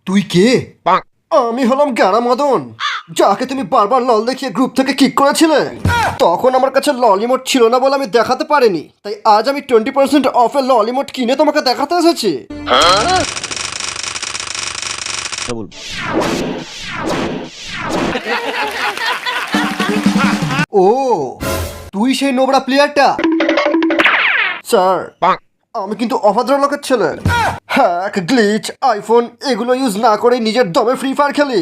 তুই কে? আমি হলাম গ্যারা মদন, যাকে তুমি বারবার লল দেখিয়ে গ্রুপ থেকে কিক করেছিলে। তখন আমার কাছে লল ইমোট ছিল না বলে আমি দেখাতে পারিনি, তাই আজ আমি 20% অফের লল ইমোট কিনে তোমাকে দেখাতে এসেছি। ও, তুই সেই নোবরা প্লেয়ারটা? স্যার, আমি কিন্তু অভদ্র লোকের ছেলে। হ্যাক, গ্লিচ, আইফোন এগুলো ইউজ না করে নিজের দমে ফ্রি ফায়ার খেলি।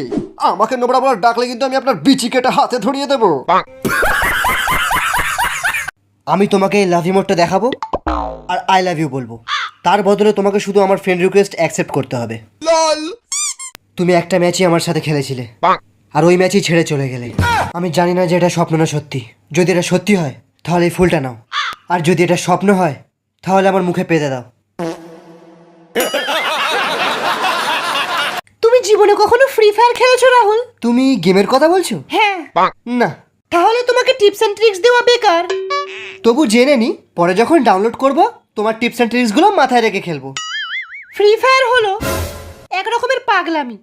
আমাকে নোবরা বলার ডাকলে কিন্তু আমি আপনার বিচি কেটে হাতে ধরিয়ে দেব। আমি তোমাকে এই লাভ ইমোটটা দেখাবো আর আই লাভ ইউ বলবো। তার বদলে তোমাকে শুধু আমার ফ্রেন্ড রিকোয়েস্ট অ্যাকসেপ্ট করতে হবে। তুমি একটা ম্যাচই আমার সাথে খেলেছিলে আর ওই ম্যাচই ছেড়ে চলে গেলে। আমি জানি না যে এটা স্বপ্ন না সত্যি। যদি এটা সত্যি হয় তাহলে এই ফুলটা নাও, আর যদি এটা স্বপ্ন হয় তাহলে আমার মুখে পেতে দাও। তুমি জীবনে কখনো ফ্রি ফায়ার খেলেছো রাহুল? তুমি গেমের কথা বলছো? হ্যাঁ। না। তাহলে তোমাকে টিপস এন্ড ট্রিক্স দেওয়া বেকার। তবু জেনে নি, পরে যখন ডাউনলোড করব তোমার টিপস এন্ড ট্রিক্সগুলো মাথায় রেখে খেলবো। ফ্রি ফায়ার হলো এক রকমের পাগলামি,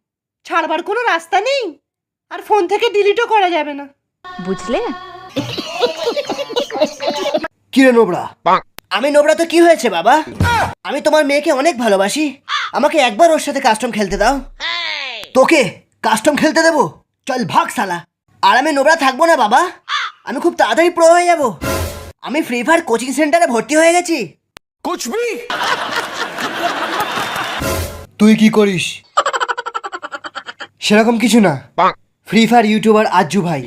ছাড়বার কোনো রাস্তা নেই, আর ফোন থেকে ডিলিটও করা যাবে না, বুঝলে? কিরে নোবরা? আমি নোবরা তো কি হয়েছে বাবা? আমি তোমার মেয়েকে অনেক ভালোবাসি, আমাকে একবার ওর সাথে কাস্টম খেলতে দাও। তোকে কাস্টম খেলতে দেবো? চল ভাগ শালা। আর আমি নোবরা থাকবো না বাবা, আমি খুব তাড়াতাড়ি প্রো হয়ে যাব। আমি ফ্রি ফায়ার কোচিং সেন্টারে ভর্তি হয়ে গেছি। তুই কি করিস? সেরকম কিছু না। ফ্রি ফায়ার ইউটিউবার আজ্জু ভাই,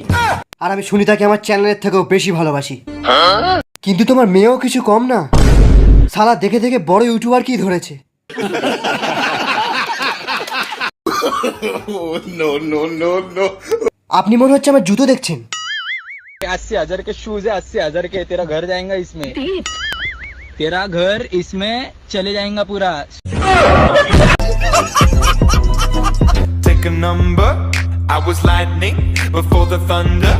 আর আমি সুনিতাকে আমার চ্যানেলের থেকেও বেশি ভালোবাসি। কিন্তু তোমার মেয়েও কিছু কম না। শালা দেখে দেখে বড় ইউটিউবার কি ধরেছে। আপনি মনে হচ্ছে আমার জুতো দেখছেন। 80,000 के शूज है, 80,000 के। तेरा घर जाएगा इसमें, तेरा घर इसमें चले जाएगा पूरा। Take a number. I was lightning before the thunder.